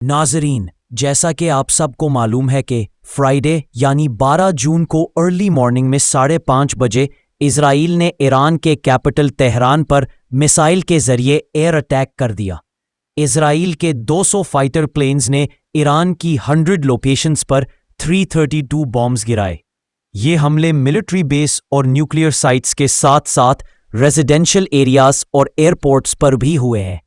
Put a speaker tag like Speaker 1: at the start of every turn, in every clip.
Speaker 1: नाजरीन, जैसा कि आप सबको मालूम है कि फ्राइडे यानी 12 जून को अर्ली मॉर्निंग में 5:30 बजे इजराइल ने ईरान के कैपिटल तेहरान पर मिसाइल के जरिए एयर अटैक कर दिया। इजराइल के 200 फाइटर प्लेन्स ने ईरान की 100 लोकेशंस पर 332 बॉम्ब्स गिराए। ये हमले मिलिट्री बेस और न्यूक्लियर साइट्स के साथ साथ रेजिडेंशियल एरियाज और एयरपोर्ट्स पर भी हुए हैं।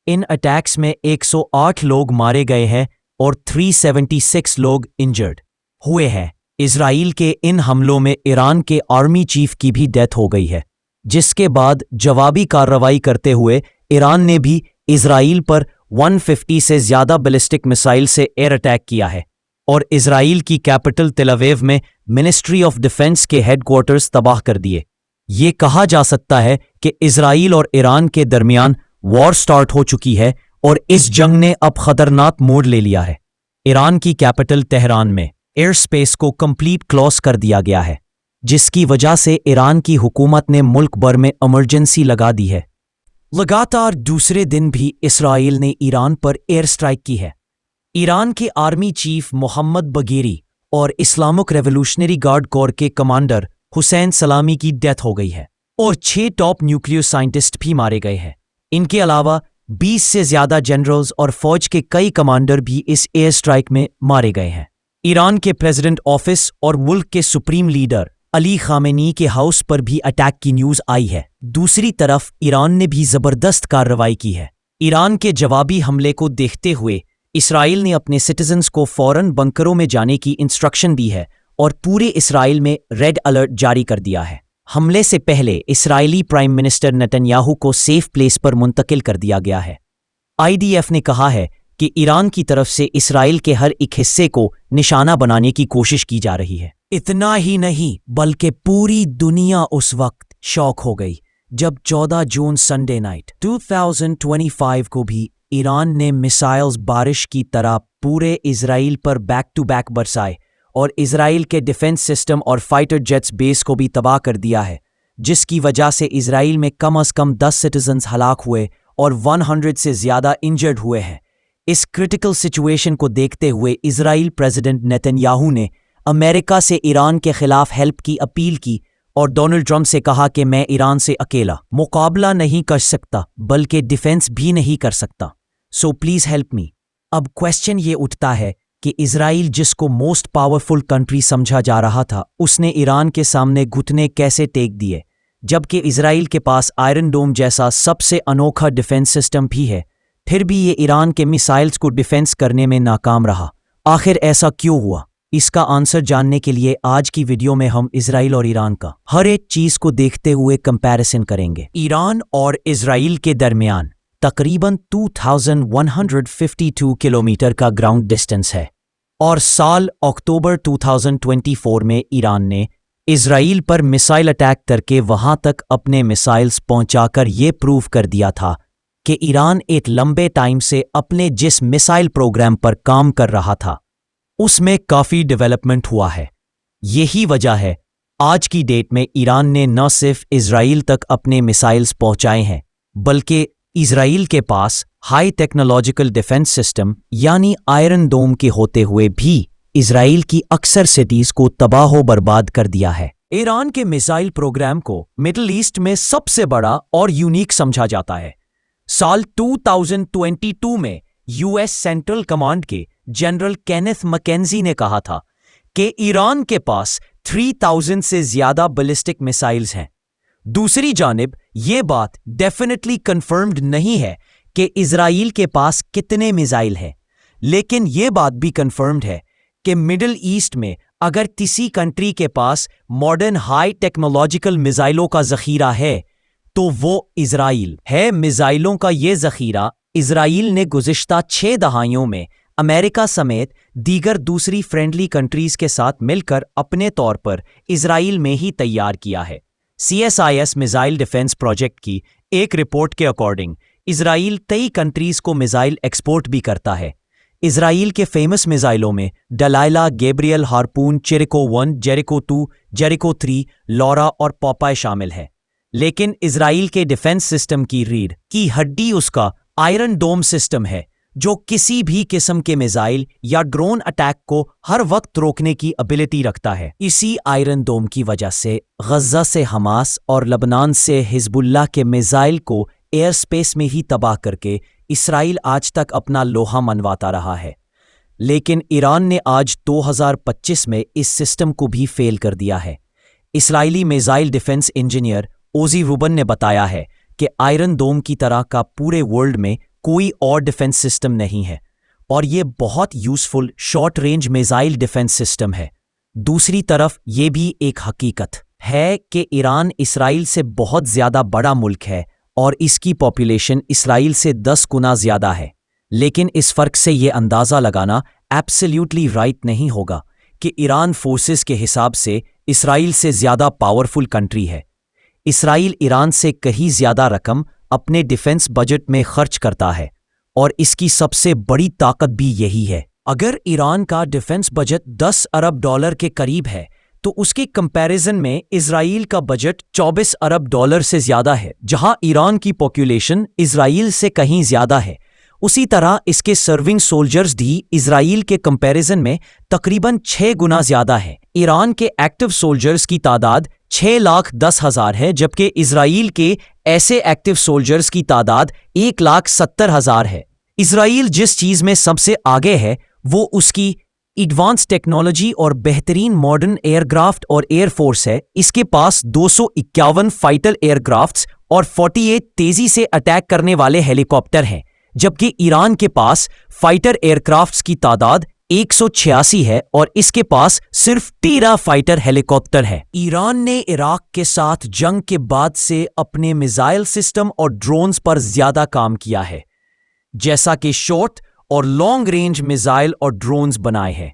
Speaker 1: इन अटैक्स में 108 लोग मारे गए हैं और 376 लोग इंजर्ड हुए हैं। इजराइल के इन हमलों में ईरान के आर्मी चीफ की भी डेथ हो गई है, जिसके बाद जवाबी कार्रवाई करते हुए ईरान ने भी इजराइल पर 150 से ज्यादा बैलिस्टिक मिसाइल से एयर अटैक किया है और इजराइल की कैपिटल तेल अवीव में मिनिस्ट्री ऑफ डिफेंस के हेडक्वार्टर्स तबाह कर दिए। ये कहा जा सकता है कि इजराइल और ईरान के दरमियान वॉर स्टार्ट हो चुकी है और इस जंग ने अब खतरनाक मोड़ ले लिया है। ईरान की कैपिटल तेहरान में एयर स्पेस को कंप्लीट क्लोज कर दिया गया है, जिसकी वजह से ईरान की हुकूमत ने मुल्क भर में इमरजेंसी लगा दी है। लगातार दूसरे दिन भी इस्राइल ने ईरान पर एयर स्ट्राइक की है। ईरान के आर्मी चीफ मोहम्मद बगेरी और इस्लामिक रेवोल्यूशनरी गार्ड कोर के कमांडर हुसैन सलामी की डेथ हो गई है और 6 टॉप न्यूक्लियर साइंटिस्ट भी मारे गए हैं। इनके अलावा 20 से ज्यादा जनरल्स और फौज के कई कमांडर भी इस एयर स्ट्राइक में मारे गए हैं। ईरान के प्रेसिडेंट ऑफिस और मुल्क के सुप्रीम लीडर अली खामेनी के हाउस पर भी अटैक की न्यूज आई है। दूसरी तरफ ईरान ने भी जबरदस्त कार्रवाई की है। ईरान के जवाबी हमले को देखते हुए इस्राइल ने अपने सिटीजन्स को फौरन बंकरों में जाने की इंस्ट्रक्शन दी है और पूरे इस्राइल में रेड अलर्ट जारी कर दिया है। हमले से पहले इस्राइली प्राइम मिनिस्टर नेतन्याहू को सेफ प्लेस पर मुंतकिल कर दिया गया है। आईडीएफ ने कहा है कि ईरान की तरफ से इस्राइल के हर एक हिस्से को निशाना बनाने की कोशिश की जा रही है। इतना ही नहीं, बल्कि पूरी दुनिया उस वक्त शॉक हो गई जब 14 जून संडे नाइट 2025 को भी ईरान ने मिसाइल्स बारिश की तरह पूरे इजराइल पर बैक टू बैक बरसाए और इजराइल के डिफेंस सिस्टम और फाइटर जेट्स बेस को भी तबाह कर दिया है, जिसकी वजह से इजराइल में कम से कम 10 सिटीजन्स हलाक हुए और 100 से ज्यादा इंजर्ड हुए हैं। इस क्रिटिकल सिचुएशन को देखते हुए इजराइल प्रेसिडेंट नेतन्याहू ने अमेरिका से ईरान के खिलाफ हेल्प की अपील की और डोनाल्ड ट्रंप से कहा कि मैं ईरान से अकेला मुकाबला नहीं कर सकता, बल्कि डिफेंस भी नहीं कर सकता, सो प्लीज हेल्प मी। अब क्वेश्चन ये उठता है कि इजराइल, जिसको मोस्ट पावरफुल कंट्री समझा जा रहा था, उसने ईरान के सामने घुटने कैसे टेक दिए, जबकि इजराइल के पास आयरन डोम जैसा सबसे अनोखा डिफेंस सिस्टम भी है, फिर भी ये ईरान के मिसाइल्स को डिफेंस करने में नाकाम रहा। आखिर ऐसा क्यों हुआ? इसका आंसर जानने के लिए आज की वीडियो में हम इजराइल और ईरान का हर एक चीज को देखते हुए कंपैरिजन करेंगे। ईरान और इजराइल के दरमियान तकरीबन 2152 किलोमीटर का ग्राउंड डिस्टेंस है और साल अक्टूबर 2024 में ईरान ने इजराइल पर मिसाइल अटैक करके वहां तक अपने मिसाइल्स पहुंचाकर ये प्रूव कर दिया था कि ईरान एक लंबे टाइम से अपने जिस मिसाइल प्रोग्राम पर काम कर रहा था उसमें काफी डेवलपमेंट हुआ है। यही वजह है आज की डेट में ईरान ने न सिर्फ इजराइल तक अपने मिसाइल्स पहुंचाए हैं, बल्कि इजराइल के पास हाई टेक्नोलॉजिकल डिफेंस सिस्टम यानी आयरन डोम के होते हुए भी इजराइल की अक्सर सिटीज को तबाह बर्बाद कर दिया है। ईरान के मिसाइल प्रोग्राम को मिडिल ईस्ट में सबसे बड़ा और यूनिक समझा जाता है। साल 2022 में यूएस सेंट्रल कमांड के जनरल केनेथ मैकेंजी ने कहा था कि ईरान के पास 3000 से ज्यादा बैलिस्टिक मिसाइल्स हैं। दूसरी जानिब ये बात डेफिनेटली कंफर्म्ड नहीं है कि इजराइल के पास कितने मिसाइल हैं, लेकिन ये बात भी कंफर्म्ड है कि मिडिल ईस्ट में अगर किसी कंट्री के पास मॉडर्न हाई टेक्नोलॉजिकल मिसाइलों का जखीरा है तो वो इजराइल है। मिसाइलों का ये जखीरा इजराइल ने गुज़िश्ता 6 दहाइयों में अमेरिका समेत दीगर दूसरी फ्रेंडली कंट्रीज के साथ मिलकर अपने तौर पर इजराइल में ही तैयार किया है। CSIS मिसाइल डिफेंस प्रोजेक्ट की एक रिपोर्ट के अकॉर्डिंग इजराइल कई कंट्रीज को मिसाइल एक्सपोर्ट भी करता है। इजराइल के फेमस मिसाइलों में Delilah, Gabriel, Harpoon, Jericho 1, Jericho 2, Jericho 3, LORA और पॉपाय शामिल है। लेकिन इजराइल के डिफेंस सिस्टम की रीढ़ की हड्डी उसका आयरन डोम सिस्टम है, जो किसी भी किस्म के मिसाइल या ड्रोन अटैक को हर वक्त रोकने की एबिलिटी रखता है। इसी आयरन डोम की वजह से गजा से हमास और लबनान से हिजबुल्लाह के मिसाइल को एयर स्पेस में ही तबाह करके इसराइल आज तक अपना लोहा मनवाता रहा है। लेकिन ईरान ने आज 2025 में इस सिस्टम को भी फेल कर दिया है। इस्राइली मिसाइल डिफेंस इंजीनियर ओजी रूबन ने बताया है कि आयरन डोम की तरह का पूरे वर्ल्ड में कोई और डिफेंस सिस्टम नहीं है और ये बहुत useful short range missile defence system है। दूसरी तरफ ये भी एक हकीकत है कि ईरान इसराइल से बहुत ज़्यादा बड़ा मुल्क है और इसकी पॉपुलेशन इसराइल से 10 गुना ज़्यादा है। लेकिन इस फ़र्क से ये अंदाज़ा लगाना एब्सोल्युटली राइट नहीं होगा कि ईरान फोर्सेस के हिसाब से इसराइल से ज़्यादा पावरफुल कंट्री है। इसराइल ईरान से कहीं ज़्यादा रकम अपने डिफेंस बजट में खर्च करता है और इसकी सबसे बड़ी ताकत भी यही है। अगर ईरान का डिफेंस बजट 10 अरब डॉलर के करीब है तो उसके कंपैरिजन में इसराइल का बजट 24 अरब डॉलर से ज़्यादा है। जहां ईरान की पॉपुलेशन इसराइल से कहीं ज़्यादा है, उसी तरह इसके सर्विंग सोल्जर्स भी इसराइल के कंपैरिजन में तकरीबन 6 गुना ज़्यादा है। ईरान के एक्टिव सोल्जर्स की तादाद 6,10,000 है, जबकि इसराइल के ऐसे एक्टिव सोल्जर्स की तादाद 1,70,000 है। इसराइल जिस चीज़ में सबसे आगे है वो उसकी एडवांस टेक्नोलॉजी और बेहतरीन मॉडर्न एयरक्राफ्ट और एयरफोर्स है। इसके पास 251 फाइटर एयरक्राफ्ट्स और 48 तेजी से अटैक करने वाले हेलीकॉप्टर हैं, जबकि ईरान के पास फाइटर एयरक्राफ्ट्स की तादाद 186 है और इसके पास सिर्फ 13 फाइटर हेलीकॉप्टर है। ईरान ने इराक के साथ जंग के बाद से अपने मिसाइल सिस्टम और ड्रोन्स पर ज्यादा काम किया है, जैसा कि शॉर्ट और लॉन्ग रेंज मिसाइल और ड्रोन्स बनाए हैं,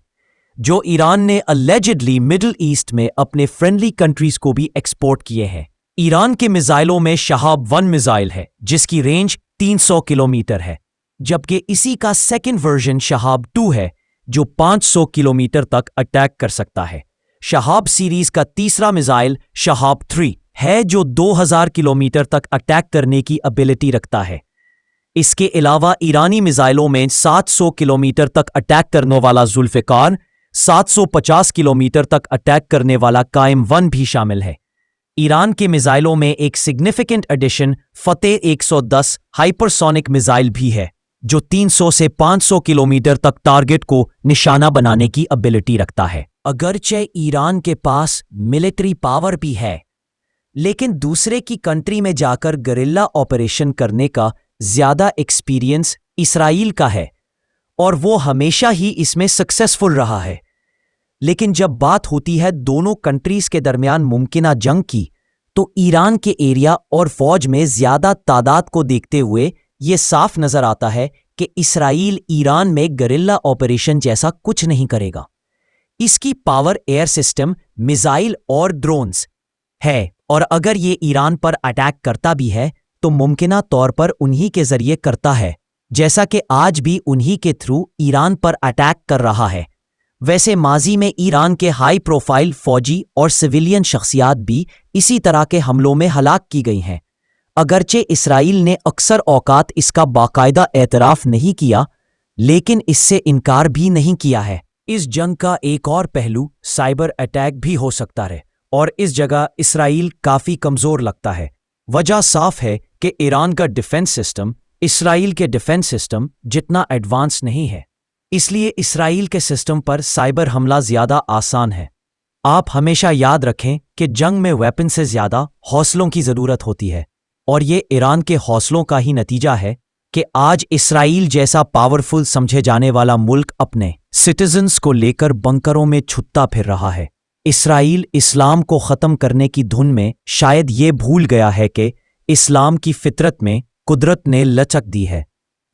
Speaker 1: जो ईरान ने अलेजिडली मिडिल ईस्ट में अपने फ्रेंडली कंट्रीज को भी एक्सपोर्ट किए हैं। ईरान के मिसाइलों में शहाब 1 मिसाइल है जिसकी रेंज 300 किलोमीटर है, जबकि इसी का सेकेंड वर्जन शहाब 2 है जो 500 किलोमीटर तक अटैक कर सकता है। शहाब सीरीज का तीसरा मिसाइल शहाब 3 है जो 2000 किलोमीटर तक अटैक करने की एबिलिटी रखता है। इसके अलावा ईरानी मिसाइलों में 700 किलोमीटर तक अटैक करने वाला जुल्फ़िकार, 750 किलोमीटर तक अटैक करने वाला कायम 1 भी शामिल है। ईरान के मिसाइलों में एक सिग्निफिकेंट एडिशन फतेह 110 हाइपरसोनिक मिसाइल भी है, जो 300 से 500 किलोमीटर तक टारगेट को निशाना बनाने की एबिलिटी रखता है। अगरचे ईरान के पास मिलिट्री पावर भी है, लेकिन दूसरे की कंट्री में जाकर गरिल्ला ऑपरेशन करने का ज्यादा एक्सपीरियंस इसराइल का है और वो हमेशा ही इसमें सक्सेसफुल रहा है। लेकिन जब बात होती है दोनों कंट्रीज के दरमियान मुमकिना जंग की, तो ईरान के एरिया और फौज में ज्यादा तादाद को देखते हुए ये साफ नजर आता है कि इसराइल ईरान में गरिल्ला ऑपरेशन जैसा कुछ नहीं करेगा। इसकी पावर एयर सिस्टम, मिसाइल और ड्रोन्स है, और अगर ये ईरान पर अटैक करता भी है तो मुमकिना तौर पर उन्हीं के जरिए करता है, जैसा कि आज भी उन्हीं के थ्रू ईरान पर अटैक कर रहा है। वैसे माजी में ईरान के हाई प्रोफाइल फौजी और सिविलियन शख्सियात भी इसी तरह के हमलों में हलाक की गई हैं। अगरचे इसराइल ने अक्सर औकात इसका बाकायदा एतराफ़ नहीं किया, लेकिन इससे इनकार भी नहीं किया है। इस जंग का एक और पहलू साइबर अटैक भी हो सकता है, और इस जगह इसराइल काफ़ी कमज़ोर लगता है। वजह साफ है कि ईरान का डिफेंस सिस्टम इसराइल के डिफेंस सिस्टम जितना एडवांस नहीं है, इसलिए इसराइल के सिस्टम पर साइबर हमला ज़्यादा आसान है। आप हमेशा याद रखें कि जंग में वेपन से ज़्यादा हौसलों की ज़रूरत होती है, और ये ईरान के हौसलों का ही नतीजा है कि आज इसराइल जैसा पावरफुल समझे जाने वाला मुल्क अपने सिटीजन्स को लेकर बंकरों में छुट्टा फिर रहा है। इसराइल इस्लाम को ख़त्म करने की धुन में शायद ये भूल गया है कि इस्लाम की फितरत में कुदरत ने लचक दी है।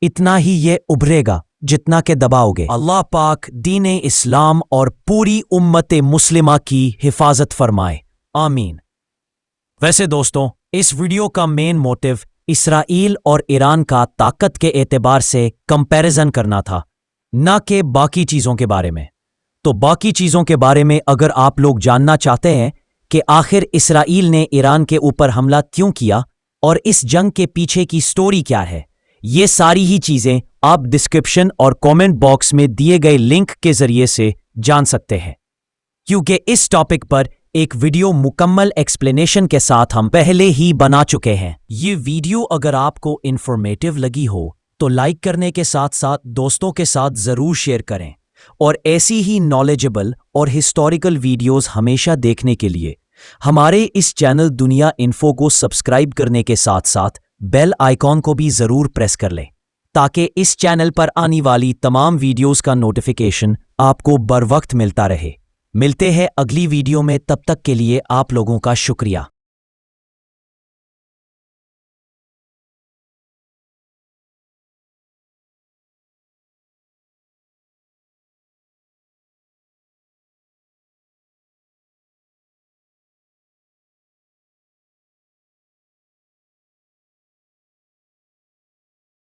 Speaker 1: इतना ही ये उभरेगा जितना के दबाओगे। अल्लाह पाक दीन इस्लाम और पूरी उम्मत मुस्लिमा की हिफाजत फरमाए, आमीन। वैसे दोस्तों, इस वीडियो का मेन मोटिव इसराइल और ईरान का ताकत के एतबार से कंपैरिजन करना था, न कि बाकी चीज़ों के बारे में। तो बाकी चीज़ों के बारे में अगर आप लोग जानना चाहते हैं कि आखिर इसराइल ने ईरान के ऊपर हमला क्यों किया और इस जंग के पीछे की स्टोरी क्या है, ये सारी ही चीज़ें आप डिस्क्रिप्शन और कमेंट बॉक्स में दिए गए लिंक के जरिए से जान सकते हैं, क्योंकि इस टॉपिक पर एक वीडियो मुकम्मल एक्सप्लेनेशन के साथ हम पहले ही बना चुके हैं। ये वीडियो अगर आपको इन्फॉर्मेटिव लगी हो तो लाइक करने के साथ साथ दोस्तों के साथ ज़रूर शेयर करें, और ऐसी ही नॉलेजेबल और हिस्टोरिकल वीडियोस हमेशा देखने के लिए हमारे इस चैनल दुनिया इन्फो को सब्सक्राइब करने के साथ साथ बेल आइकॉन को भी ज़रूर प्रेस कर लें, ताकि इस चैनल पर आने वाली तमाम वीडियोस का नोटिफिकेशन आपको बर वक्त मिलता रहे। मिलते हैं अगली वीडियो में, तब तक के लिए आप लोगों का शुक्रिया।